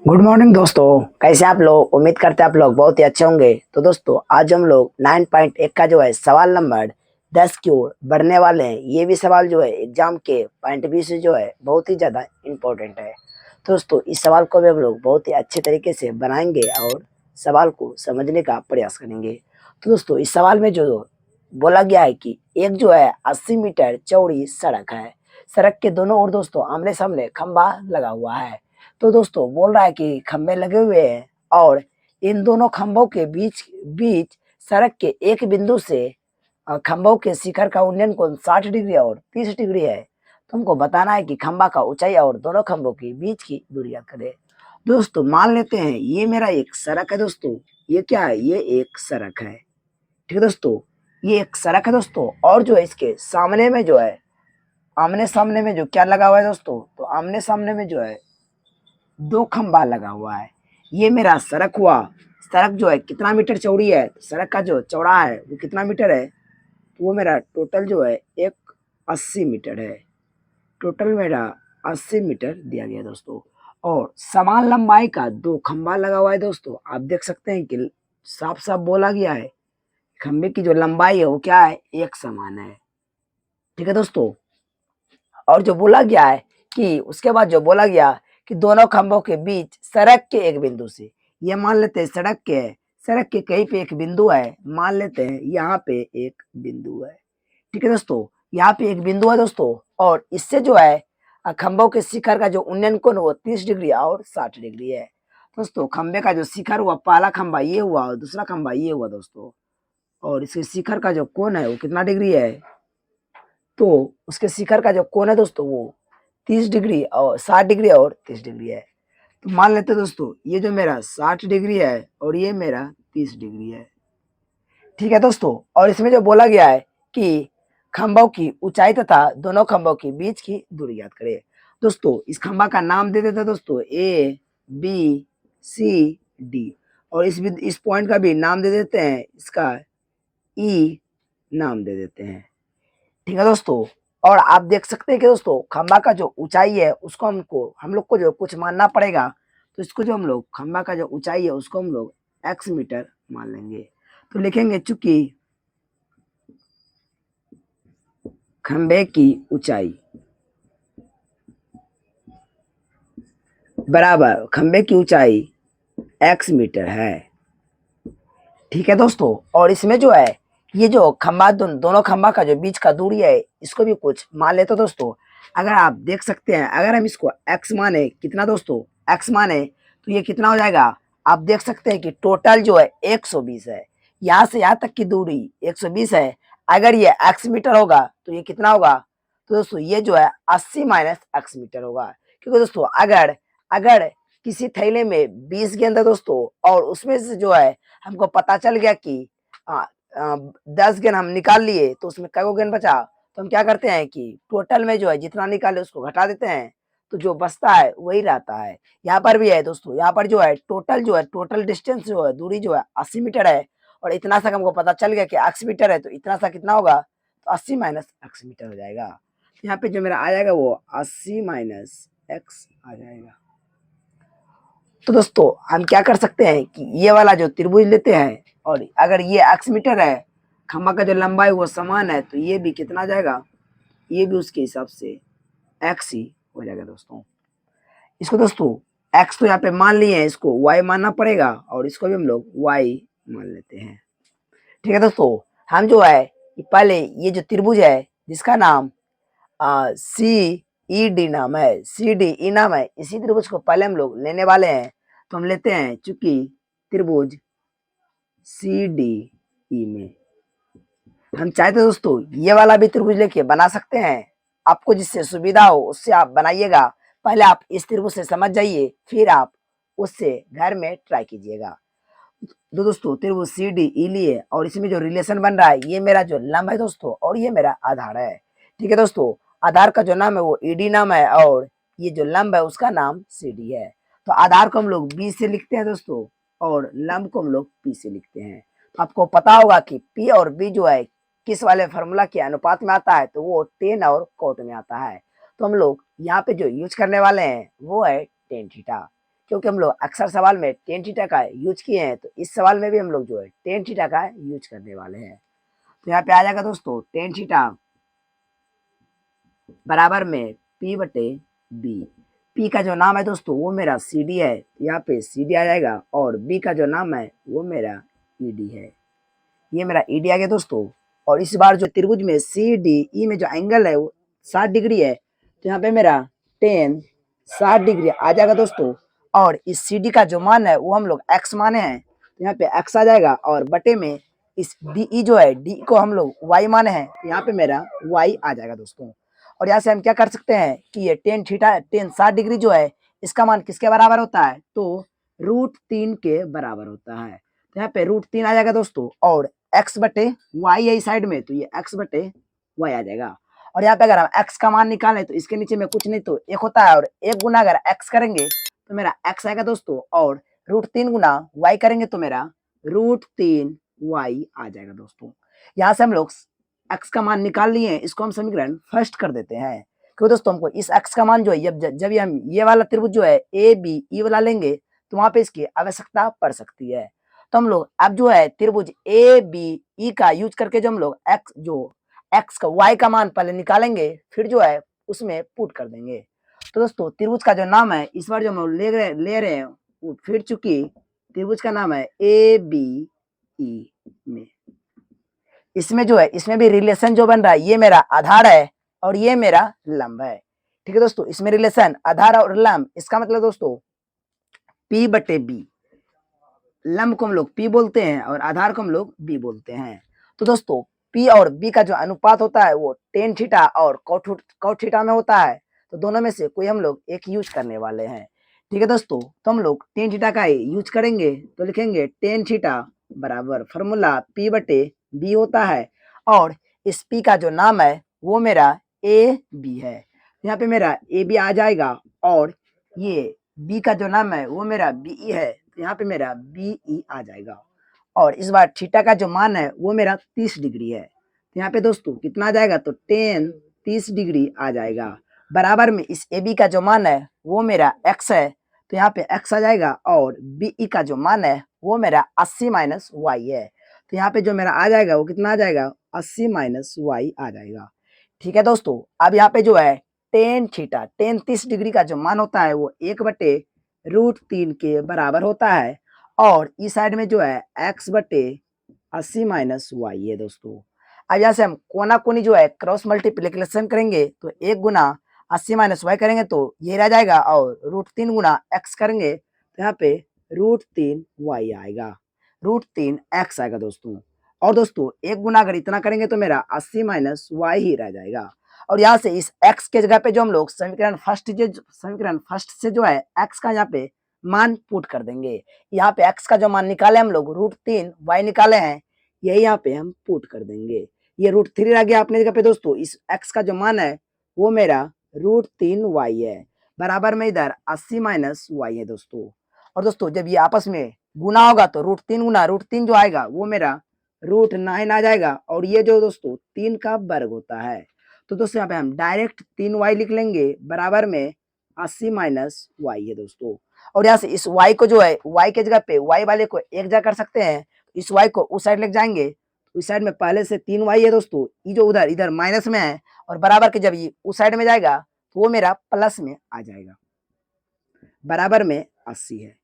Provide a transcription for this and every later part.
Good morning दोस्तों। कैसे आप लोग? उम्मीद करते हैं आप लोग बहुत ही अच्छे होंगे। तो दोस्तों आज हम लोग 9.1 का जो है सवाल नंबर 10 की ओर बढ़ने वाले हैं। ये भी सवाल जो है एग्जाम के पॉइंट व्यू से जो है बहुत ही ज़्यादा इम्पोर्टेंट है। तो दोस्तों इस सवाल को भी हम लोग बहुत ही अच्छे तरीके से बनाएंगे और सवाल को समझने का प्रयास करेंगे। तो दोस्तों इस सवाल में जो बोला गया है कि एक जो है 80 मीटर चौड़ी सड़क है। सड़क के दोनों ओर दोस्तों आमने सामने खंबा लगा हुआ है। तो दोस्तों बोल रहा है कि खंबे लगे हुए हैं और इन दोनों खंभों के बीच बीच सड़क के एक बिंदु से खंभों के शिखर का उन्नयन कोण 60 डिग्री और 30 डिग्री है। तुमको बताना है कि खंबा का ऊंचाई और दोनों खंभों के बीच की दूरी ज्ञात करें। दोस्तों मान लेते हैं ये मेरा एक सड़क है। दोस्तों ये क्या है? ये एक सड़क है। ठीक है दोस्तों, ये एक सड़क है दोस्तों। और जो है इसके सामने में जो है आमने सामने में जो क्या लगा हुआ है दोस्तों, तो आमने सामने में जो है दो खंबा लगा हुआ है। ये मेरा सड़क हुआ। सड़क जो है कितना मीटर चौड़ी है? तो सड़क का जो चौड़ा है वो कितना मीटर है? तो वो मेरा टोटल जो है एक 80 मीटर है। टोटल मेरा 80 मीटर दिया गया दोस्तों। और समान लंबाई का दो खंबा लगा हुआ है दोस्तों। आप देख सकते हैं कि साफ साफ बोला गया है खंबे की जो लंबाई है वो क्या है? एक समान है। ठीक है दोस्तों, और जो बोला गया है कि उसके बाद जो बोला गया कि दोनों खंभों के बीच सड़क के एक बिंदु से, ये मान लेते हैं सड़क के है, सड़क के कहीं पे एक बिंदु है, मान लेते हैं यहाँ पे एक बिंदु है। ठीक है दोस्तों, यहाँ पे एक बिंदु है दोस्तों। और इससे जो है खंभों के शिखर का जो उन्नयन कोण वो 30 डिग्री और 60 डिग्री है। दोस्तों खंबे का जो शिखर हुआ, पहला खंबा ये हुआ और दूसरा खंबा ये हुआ दोस्तों। और इसके शिखर का जो कोण है वो कितना डिग्री है? तो उसके शिखर का जो कोण है दोस्तों वो 30 डिग्री और 60 डिग्री और 30 डिग्री है। तो मान लेते हैं दोस्तों ये जो मेरा 60 डिग्री है और ये मेरा 30 डिग्री है। ठीक है दोस्तों, और इसमें जो बोला गया है कि खंभों की ऊंचाई तथा दोनों खंभों के बीच की दूरी ज्ञात करें। दोस्तों इस खंभा का नाम दे देते हैं दोस्तों ए बी सी डी। और इस पॉइंट का भी नाम दे देते हैं, इसका ई नाम दे देते हैं। ठीक है दोस्तों, और आप देख सकते हैं कि दोस्तों खंबा का जो ऊंचाई है उसको हम लोग को जो कुछ मानना पड़ेगा। तो इसको जो हम लोग खंबा का जो ऊंचाई है उसको हम लोग एक्स मीटर मान लेंगे। तो लिखेंगे चूंकि खंबे की ऊंचाई बराबर खंबे की ऊंचाई एक्स मीटर है। ठीक है दोस्तों, और इसमें जो है ये जो खंबा दोनों खंबा का जो बीच का दूरी है इसको भी कुछ मान लेते दोस्तों। अगर आप देख सकते हैं, अगर हम इसको x माने, कितना दोस्तों? x माने तो ये कितना हो जाएगा? आप देख सकते हैं कि टोटल जो है 120 है। यहाँ से यहाँ तक की दूरी 120 है। अगर ये x मीटर होगा तो ये कितना होगा? तो दोस्तों ये जो है 80 माइनस x मीटर होगा। क्योंकि दोस्तों अगर अगर किसी थैले में 20 गेंद है दोस्तों और उसमें से जो है हमको पता चल गया कि 10 गेंद हम निकाल लिए तो उसमें कै गेंद बचा, तो हम क्या करते हैं कि टोटल में जो है जितना निकाले उसको घटा देते हैं, तो जो बचता है वही रहता है। यहाँ पर भी है दोस्तों, यहाँ पर जो है टोटल डिस्टेंस जो है दूरी जो है 80 मीटर है। और इतना सा हमको पता चल गया कि एक्स मीटर है, तो इतना सा कितना होगा? तो 80 माइनस एक्स मीटर हो जाएगा। तो यहाँ पे जो मेरा आ जाएगा वो 80 माइनस एक्स आ जाएगा। तो दोस्तों हम क्या कर सकते हैं कि ये वाला जो त्रिभुज लेते हैं, और अगर ये एक्स मीटर है, खंबा का जो लंबाई वो समान है, तो ये भी कितना जाएगा? ये भी उसके हिसाब से एक्स ही हो जाएगा दोस्तों। इसको दोस्तों एक्स तो यहाँ पे मान लिए हैं, इसको वाई मानना पड़ेगा और इसको भी हम लोग वाई मान लेते हैं। ठीक है दोस्तों, हम जो है पहले ये जो त्रिभुज है जिसका नाम सी ई डी नाम है, सी डी ई नाम है, इसी त्रिभुज को पहले हम लोग लेने वाले हैं। तो हम लेते हैं चूंकि त्रिभुज सी डी ई में हम चाहते दोस्तों ये वाला भी त्रिभुज लेके बना सकते हैं। आपको जिससे सुविधा हो उससे आप बनाइएगा। पहले आप इस त्रिभुज से समझ जाइए, फिर आप उससे घर में ट्राई कीजिएगा। तो दोस्तों त्रिभुज सी डी ई लिए और इसमें जो रिलेशन बन रहा है ये मेरा जो लंब है दोस्तों और ये मेरा आधार है। ठीक है दोस्तों, आधार का जो नाम है वो ईडी नाम है और ये जो लंब है उसका नाम सी डी है। तो आधार को हम लोग बी से लिखते हैं दोस्तों और लंब को हम लोग पी से लिखते हैं। तो आपको पता होगा कि पी और बी जो है किस वाले फॉर्मूला के अनुपात में आता है, तो वो टेन और कोट में आता है। तो हम लोग यहाँ पे जो यूज करने वाले हैं वो है टेन थीटा। क्योंकि हम लोग अक्सर सवाल में टेन थीटा का यूज किए हैं, तो इस सवाल में भी हम लोग जो है टेन थीटा का यूज करने वाले हैं। तो यहाँ पे आ जाएगा दोस्तों टेन थीटा बराबर में P बटे B। P का जो नाम है दोस्तों वो मेरा CD है, यहाँ पे CD आ जाएगा, और B का जो नाम है वो मेरा ED है। ये मेरा ED आ गया दोस्तों। और इस बार जो त्रिभुज में CDE में जो एंगल है वो 60 डिग्री है, तो यहाँ पे मेरा टेन 60 डिग्री आ जाएगा दोस्तों। और इस CD का जो मान है वो हम लोग x माने हैं, तो यहाँ पे x आ जाएगा, और बटे में इस DE जो है D को हम लोग y माने हैं, तो यहाँ पे मेरा y आ जाएगा दोस्तों। और यहाँ से हम क्या कर सकते हैं कि ये टेन 60 डिग्री जो है इसका मान किसके बराबर होता है, तो √3 के बराबर होता है। तो यहाँ पे √3 आ जाएगा दोस्तों, और x बटे y है इस साइड में, तो ये x बटे y आ जाएगा। और यहाँ पे अगर हम x का मान निकालें तो इसके नीचे में कुछ नहीं तो एक होता है, और एक गुना अगर x करेंगे तो मेरा x आएगा दोस्तों, और √3 गुना y करेंगे तो मेरा √3y आ जाएगा दोस्तों। यहाँ से हम लोग x का मान निकाल लिए हैं, इसको हम समीकरण फर्स्ट कर देते हैं। क्योंकि दोस्तों हमको इस x का मान जो है जब हम ये वाला त्रिभुज जो है ABE वाला लेंगे तो वहां पे इसकी आवश्यकता पड़ सकती है। तो हम लोग अब जो है त्रिभुज ABE का यूज करके जो हम लोग x का y का मान पहले निकालेंगे, फिर जो है उसमें पुट कर देंगे। तो दोस्तों त्रिभुज का जो नाम है इस बार जो हम लोग ले रहे हैं वो फिर चूंकि त्रिभुज का नाम है ABE में, इसमें जो है इसमें भी रिलेशन जो बन रहा है ये मेरा आधार है और ये मेरा लंब है। ठीक है दोस्तों, इसमें रिलेशन आधार और लंब, इसका मतलब दोस्तों P बटे B, लंब को हम लोग P बोलते हैं और आधार को हम लोग B बोलते हैं। तो दोस्तों P और B का जो अनुपात होता है वो टेन थीटा और कॉट थीटा में होता है, तो दोनों में से कोई हम लोग एक यूज करने वाले हैं। ठीक है दोस्तों, तो हम लोग टेन थीटा का यूज करेंगे, तो लिखेंगे टेन थीटा बराबर फॉर्मूला P बटे B होता है, और इस P का जो नाम है वो मेरा AB है, यहाँ पे मेरा AB आ जाएगा, और ये B का जो नाम है वो मेरा BE है, तो यहाँ पे मेरा BE आ जाएगा। और इस बार थीटा का जो मान है वो मेरा 30 डिग्री है, तो यहाँ पे दोस्तों कितना आ जाएगा, तो टेन 30 डिग्री आ जाएगा। बराबर में इस AB का जो मान है वो मेरा x है, तो यहाँ पे x आ जाएगा, और BE का जो मान है वो मेरा 80 माइनस y है, तो यहाँ पे जो मेरा आ जाएगा वो कितना आ जाएगा, 80 माइनस y आ जाएगा। ठीक है दोस्तों, अब यहाँ पे जो है टेन 30 डिग्री का जो मान होता है वो 1 बटे √3 के बराबर होता है, और इस साइड में जो है x बटे 80 माइनस y है दोस्तों। अब यहाँ से हम कोना कोनी जो है क्रॉस मल्टीप्लिकेशन करेंगे, तो 1 गुना 80 माइनस y करेंगे तो ये रह जाएगा, और √3 गुना x करेंगे तो यहाँ पे √3y आएगा, √3x आएगा दोस्तों। और दोस्तों 1 गुना अगर इतना करेंगे तो मेरा 80 माइनस y ही रह जाएगा। और यहाँ से इस x के जगह पे जो हम लोग समीकरण फर्स्ट से जो है x का यहाँ पे मान पुट कर देंगे। यहाँ पे x का जो मान निकाले हम लोग √3y निकाले हैं, यही यहाँ पे हम पुट कर देंगे। ये √3 रह गया अपने जगह पे दोस्तों। इस x का जो मान है वो मेरा √3y है, बराबर में इधर 80 माइनस y है दोस्तों। और दोस्तों जब ये आपस में गुना होगा तो √3 गुना √3 जो आएगा वो मेरा √9 आ जाएगा, और ये जो दोस्तों 3 का वर्ग होता है। तो दोस्तों यहाँ पे हम डायरेक्ट 3y लिख लेंगे, बराबर में 80 माइनस y है दोस्तों। और यहाँ से इस y को जो है y के जगह पे y वाले को एक जगह कर सकते हैं, इस y को उस साइड लेके जाएंगे, तो इस साइड में पहले से 3y है दोस्तों, ये जो इधर माइनस में है, और बराबर के जब ये उस साइड में जाएगा तो वो मेरा प्लस में आ जाएगा, बराबर में 80 है।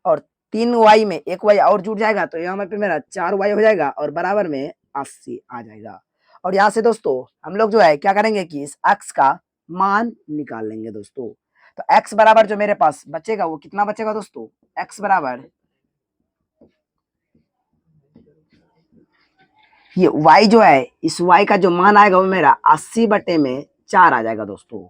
और 3y में एक y और जुड़ जाएगा तो यहाँ पे मेरा 4y हो जाएगा, और बराबर में 80 आ जाएगा। और यहाँ से दोस्तों हम लोग जो है क्या करेंगे कि इस x का मान निकाल लेंगे दोस्तों। तो x बराबर जो मेरे पास बचेगा वो कितना बचेगा दोस्तों, x बराबर ये y जो है, इस y का जो मान आएगा वो मेरा 80 बटे में 4 आ जाएगा दोस्तों।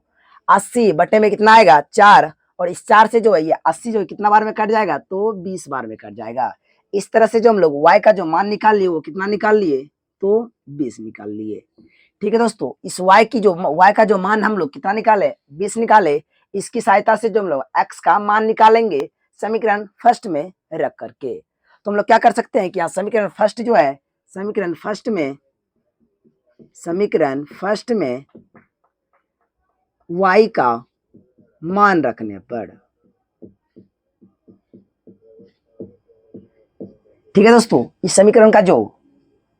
80 बटे में कितना आएगा, 4, और इस 4 से जो है ये 80 जो है कितना बार में कट जाएगा, तो 20 बार में कट जाएगा। इस तरह से जो हम लोग y का जो मान निकाल लिए वो कितना निकाल लिए, तो 20 निकाल लिए। ठीक है दोस्तों, इस y का जो मान हम लोग कितना निकाले, 20 निकाले। इसकी सहायता से जो हम लोग x का मान निकालेंगे समीकरण फर्स्ट में रख करके। तो हम लोग क्या कर सकते हैं कि यहाँ समीकरण फर्स्ट में y का मान रखने पर ठीक है दोस्तों, इस समीकरण का जो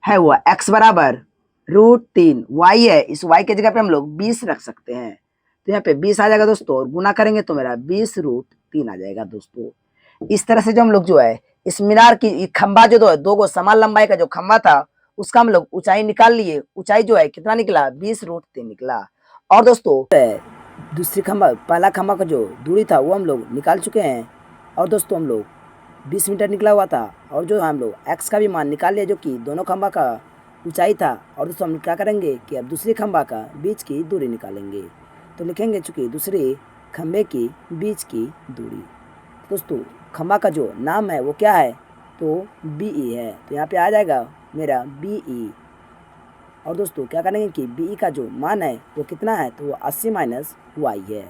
है वो x बराबर √3 y है। इस y के जगह पे हम लोग 20 रख सकते हैं, तो यहाँ पे 20 आ जाएगा दोस्तों, और गुना करेंगे तो मेरा 20√3 आ जाएगा दोस्तों। इस तरह से जो हम लोग जो है इस मीनार की खंबा जो दो को समान लंबाई का जो खंबा था उसका हम लोग ऊंचाई निकाल लिए। ऊंचाई जो है कितना निकला, 20√3 निकला। और दोस्तों दूसरी खंबा पहला खंबा का जो दूरी था वो हम लोग निकाल चुके हैं, और दोस्तों हम लोग 20 मीटर निकला हुआ था, और जो हम लोग x का भी मान निकाल लिया जो कि दोनों खंबा का ऊंचाई था। और दोस्तों हम क्या करेंगे कि अब दूसरी खंबा का बीच की दूरी निकालेंगे, तो लिखेंगे चूँकि दूसरे खंबे की बीच की दूरी। दोस्तों खंबा का जो नाम है वो क्या है, तो BE है, तो यहाँ पे आ जाएगा मेरा BE। और दोस्तों क्या करेंगे कि BE का जो मान है वो कितना है, तो वो 80 - y है,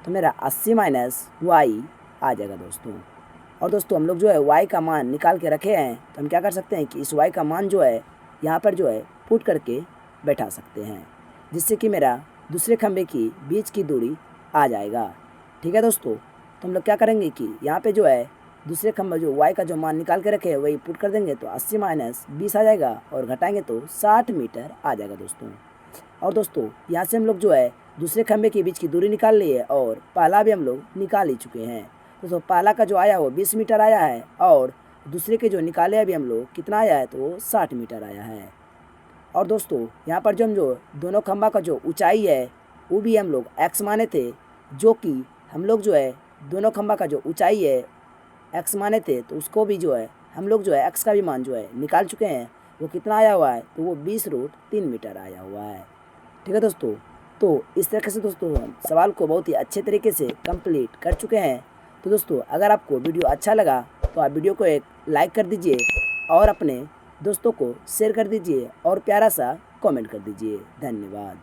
तो मेरा 80 - y आ जाएगा दोस्तों। और दोस्तों हम लोग जो है y का मान निकाल के रखे हैं, तो हम क्या कर सकते हैं कि इस y का मान जो है यहाँ पर जो है पुट करके बैठा सकते हैं, जिससे कि मेरा दूसरे खंबे की बीच की दूरी आ जाएगा। ठीक है दोस्तों, तो हम लोग क्या करेंगे कि यहाँ पे जो है दूसरे खंबे जो y का जो मान निकाल के रखे हैं वही पुट कर देंगे, तो 80 - 20 आ जाएगा, और घटाएंगे तो 60 मीटर आ जाएगा दोस्तों। और दोस्तों यहाँ से हम लोग जो है दूसरे खंबे के बीच की दूरी निकाल ली है, और पहला भी हम लोग निकाल ही चुके हैं। दोस्तों पहला का जो आया वो 20 मीटर आया है, और दूसरे के जो निकाले अभी हम लोग कितना आया है, तो वो 60 मीटर आया है। और दोस्तों यहाँ पर जो हम जो दोनों खंबा का जो ऊंचाई है वो भी हम लोग x माने थे, जो कि हम लोग जो है दोनों खंबा का जो ऊंचाई है x माने थे, तो उसको भी जो है हम लोग जो है x का भी मान जो है निकाल चुके हैं। वो कितना आया हुआ है, तो वो 20√3 मीटर आया हुआ है। ठीक है दोस्तों, तो इस तरीके से दोस्तों हम सवाल को बहुत ही अच्छे तरीके से कंप्लीट कर चुके हैं। तो दोस्तों अगर आपको वीडियो अच्छा लगा तो आप वीडियो को एक लाइक कर दीजिए, और अपने दोस्तों को शेयर कर दीजिए, और प्यारा सा कमेंट कर दीजिए। धन्यवाद।